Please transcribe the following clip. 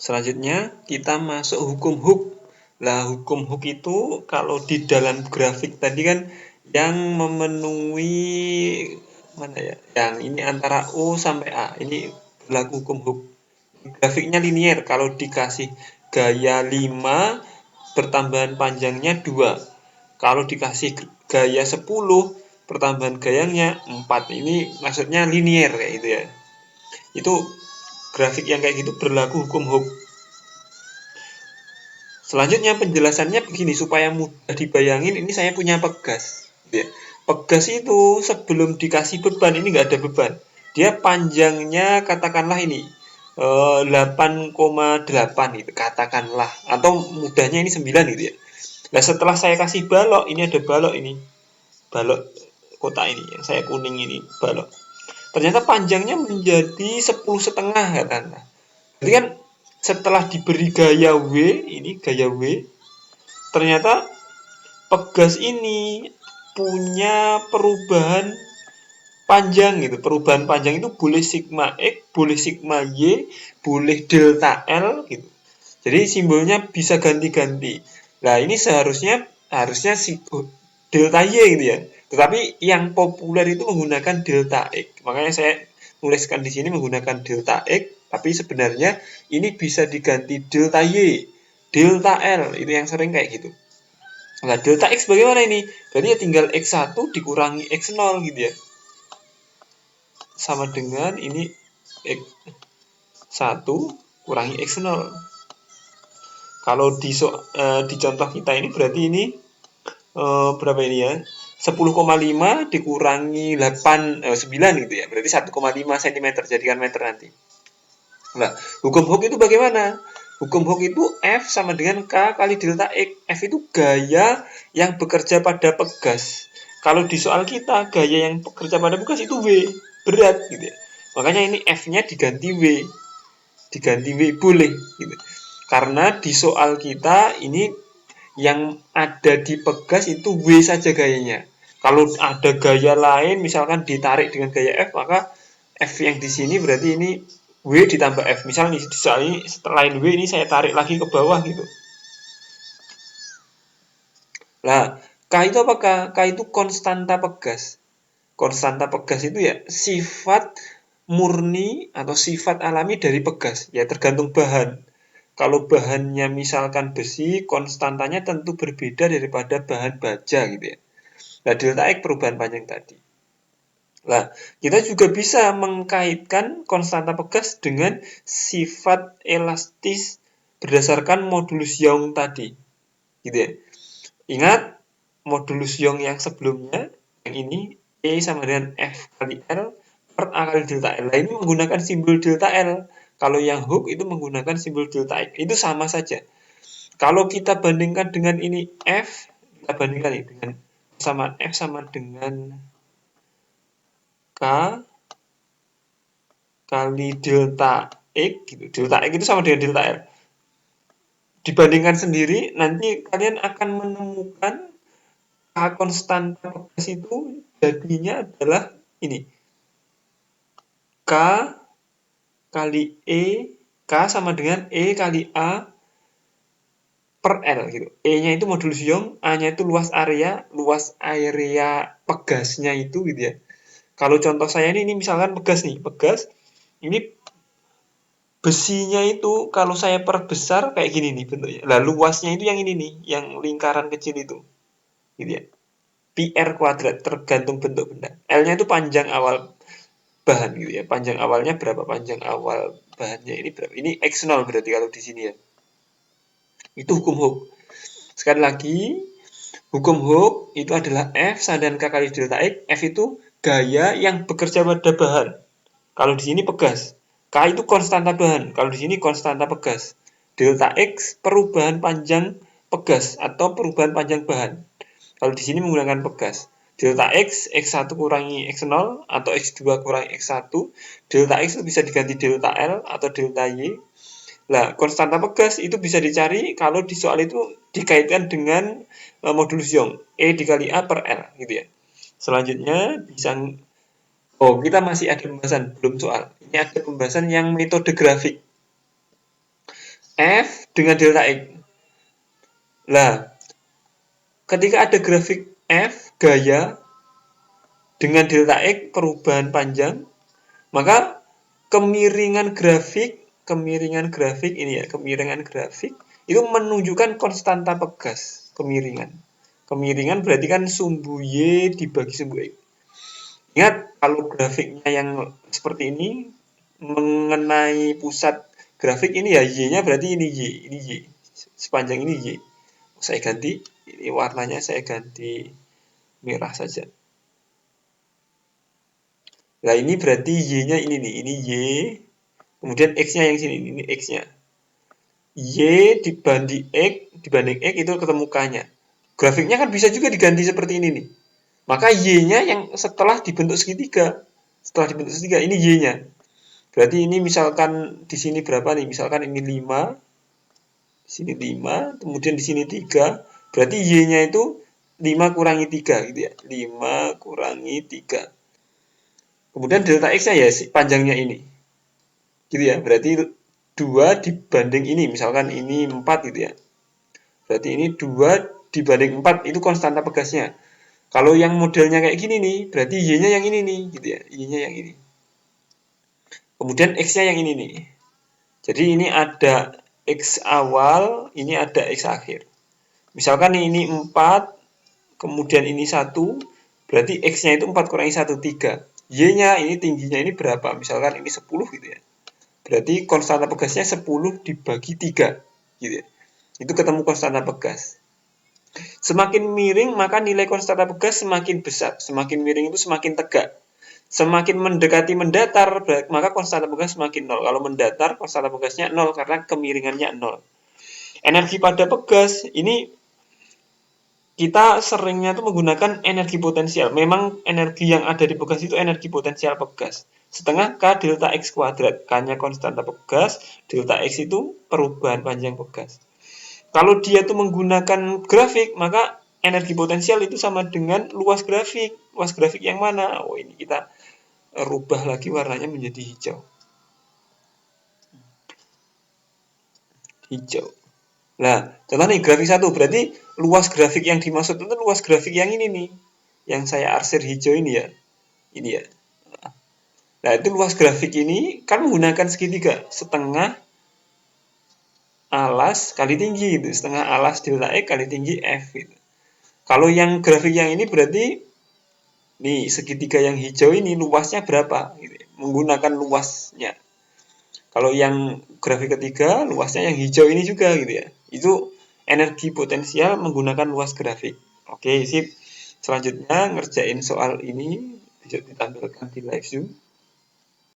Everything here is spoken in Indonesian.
Selanjutnya kita masuk hukum Hooke. Lah, hukum Hooke itu kalau di dalam grafik tadi kan yang memenuhi mana ya? Yang ini antara O sampai A. Ini berlaku hukum Hooke. Grafiknya linier. Kalau dikasih gaya 5, pertambahan panjangnya 2. Kalau dikasih gaya 10, pertambahan gayanya 4. Ini maksudnya linier kayak gitu ya. Itu grafik yang kayak gitu berlaku hukum Hooke. Selanjutnya penjelasannya begini, supaya mudah dibayangin, ini saya punya pegas. Ya. Pegas itu sebelum dikasih beban, ini nggak ada beban. Dia panjangnya katakanlah ini 8,8 gitu, katakanlah. Atau mudahnya ini 9 gitu ya. Nah setelah saya kasih balok, ini ada balok ini. Balok kotak ini, yang saya kuning ini, balok. Ternyata panjangnya menjadi 10,5 katakanlah. Jadi kan setelah diberi gaya W, ini gaya W, ternyata pegas ini punya perubahan panjang gitu. Perubahan panjang itu boleh sigma X, boleh sigma Y, boleh delta L gitu. Jadi simbolnya bisa ganti-ganti. Nah, ini harusnya si delta Y gitu ya. Tetapi yang populer itu menggunakan delta X. Makanya saya tuliskan di sini menggunakan delta X, tapi sebenarnya ini bisa diganti delta Y, delta L, itu yang sering kayak gitu. Nah, delta X bagaimana ini? Berarti ya tinggal X1 dikurangi X0 gitu ya. Sama dengan ini X1 kurangi X0. Kalau di contoh kita ini berarti ini berapa ini ya? 10,5 dikurangi 9 gitu ya. Berarti 1,5 cm jadikan meter nanti. Nah, hukum Hooke itu bagaimana? Hukum Hooke itu F sama dengan K kali delta X. F itu gaya yang bekerja pada pegas. Kalau di soal kita, gaya yang bekerja pada pegas itu W. Berat gitu ya. Makanya ini F-nya diganti W. Diganti W boleh gitu. Karena di soal kita ini yang ada di pegas itu W saja gayanya. Kalau ada gaya lain, misalkan ditarik dengan gaya F, maka F yang di sini berarti ini W ditambah F. Misalnya di soal ini setelah W ini saya tarik lagi ke bawah gitu. Nah, K itu apakah? K itu konstanta pegas. Konstanta pegas itu ya sifat murni atau sifat alami dari pegas. Ya tergantung bahan. Kalau bahannya misalkan besi, konstantanya tentu berbeda daripada bahan baja gitu ya. Nah, delta X perubahan panjang tadi. Nah, kita juga bisa mengkaitkan konstanta pegas dengan sifat elastis berdasarkan modulus Young tadi. Gitu ya. Ingat modulus Young yang sebelumnya, yang ini E sama dengan F kali L per A kali delta L. Nah, ini menggunakan simbol delta L. Kalau yang Hooke itu menggunakan simbol delta X. Itu sama saja. Kalau kita bandingkan dengan ini F, kita bandingkan ini dengan persamaan F sama dengan K kali delta X gitu. Delta X itu sama dengan delta L. Dibandingkan sendiri, nanti kalian akan menemukan K konstanta pegas itu jadinya adalah ini. K kali E, K sama dengan E kali A per L gitu. E-nya itu modulus Young, A-nya itu luas area pegasnya itu gitu ya. Kalau contoh saya ini misalkan pegas nih, pegas ini besinya itu kalau saya perbesar kayak gini nih bentuknya. Lah luasnya itu yang ini nih, yang lingkaran kecil itu. Gitu ya. PR kuadrat tergantung bentuk benda. L-nya itu panjang awal bahan gitu ya. Panjang awalnya berapa? Panjang awal bahannya ini berapa? Ini X0 berarti kalau di sini ya. Itu hukum Hooke. Sekali lagi, hukum Hooke itu adalah F sama dengan K kali delta X. F itu gaya yang bekerja pada bahan. Kalau di sini pegas. K itu konstanta bahan. Kalau di sini konstanta pegas. Delta X perubahan panjang pegas atau perubahan panjang bahan. Kalau di sini menggunakan pegas. Delta X, X1 kurangi X0 atau X2 kurangi X1. Delta X itu bisa diganti delta L atau delta Y. Nah, konstanta pegas itu bisa dicari kalau di soal itu dikaitkan dengan modulus Young. E dikali A per L gitu ya. Selanjutnya bisa kita masih ada pembahasan belum soal. Ini ada pembahasan yang metode grafik. F dengan delta X. Lah, ketika ada grafik F gaya dengan delta X perubahan panjang, maka kemiringan grafik ini ya, kemiringan grafik itu menunjukkan konstanta pegas kemiringan. Kemiringan berarti kan sumbu Y dibagi sumbu X. Ingat, kalau grafiknya yang seperti ini mengenai pusat grafik ini ya Y-nya berarti ini Y, sepanjang ini Y. Saya ganti, ini warnanya saya ganti merah saja. Nah ini berarti Y-nya ini nih, ini Y, kemudian X-nya yang sini, ini X-nya. Y dibanding X itu ketemu K-nya. Grafiknya kan bisa juga diganti seperti ini nih. Maka Y-nya yang setelah dibentuk segitiga, ini Y-nya. Berarti ini misalkan di sini berapa nih? Misalkan ini 5, di sini 5, kemudian di sini 3. Berarti Y-nya itu 5 kurangi 3 gitu ya. 5 kurangi 3. Kemudian delta X-nya ya panjangnya ini. Gitu ya. Berarti 2 dibanding ini, misalkan ini 4 gitu ya. Berarti ini 2 dibanding 4 itu konstanta pegasnya. Kalau yang modelnya kayak gini nih, berarti Y-nya yang ini nih, gitu ya. Y-nya yang ini. Kemudian X-nya yang ini nih. Jadi ini ada X awal, ini ada X akhir. Misalkan ini 4, kemudian ini 1, berarti X-nya itu 4 kurangi 1, 3. Y-nya ini tingginya ini berapa? Misalkan ini 10 gitu ya. Berarti konstanta pegasnya 10 dibagi 3 gitu ya. Itu ketemu konstanta pegas. Semakin miring maka nilai konstanta pegas semakin besar. Semakin miring itu semakin tegak. Semakin mendekati mendatar maka konstanta pegas semakin 0. Kalau mendatar konstanta pegasnya 0 karena kemiringannya 0. Energi pada pegas ini kita seringnya tuh menggunakan energi potensial. Memang energi yang ada di pegas itu energi potensial pegas. Setengah K delta X kuadrat. K-nya konstanta pegas, delta X itu perubahan panjang pegas. Kalau dia tuh menggunakan grafik, maka energi potensial itu sama dengan luas grafik. Luas grafik yang mana? Oh, ini kita rubah lagi warnanya menjadi hijau. Hijau. Nah, contoh nih grafik 1, berarti luas grafik yang dimaksud itu luas grafik yang ini nih. Yang saya arsir hijau ini ya. Ini ya. Nah, itu luas grafik ini kan menggunakan segitiga. Setengah alas kali tinggi itu. Setengah alas delta X kali tinggi F gitu. Kalau yang grafik yang ini berarti nih segitiga yang hijau ini luasnya berapa gitu. Menggunakan luasnya. Kalau yang grafik ketiga luasnya yang hijau ini juga gitu ya. Itu energi potensial menggunakan luas grafik. Oke, sip. Selanjutnya ngerjain soal ini bisa ditampilkan di live Zoom.